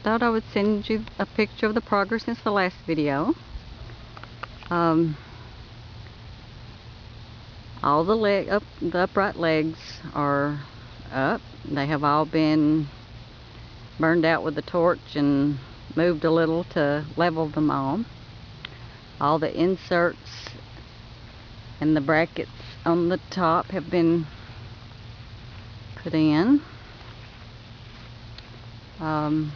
thought I would send you a picture of the progress since the last video. All the upright legs are up. They have all been burned out with the torch and moved a little to level them all the inserts and the brackets on the top have been put in. The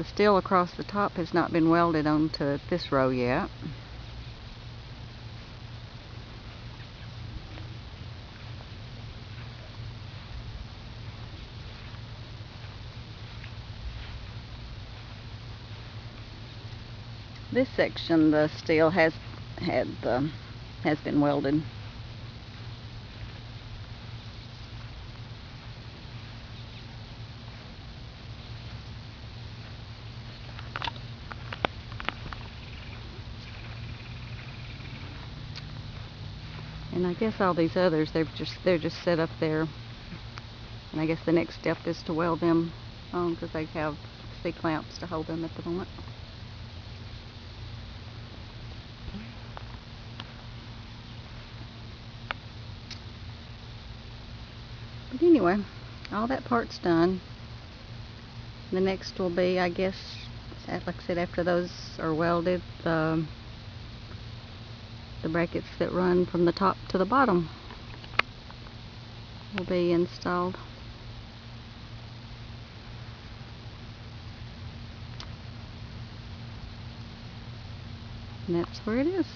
steel across the top has not been welded onto this row yet. This section, the steel has been welded. And I guess all these others, they're just set up there. And I guess the next step is to weld them on, because they have C-clamps to hold them at the moment. But anyway, all that part's done. The next will be, I guess, like I said, after those are welded, the brackets that run from the top to the bottom will be installed. And that's where it is.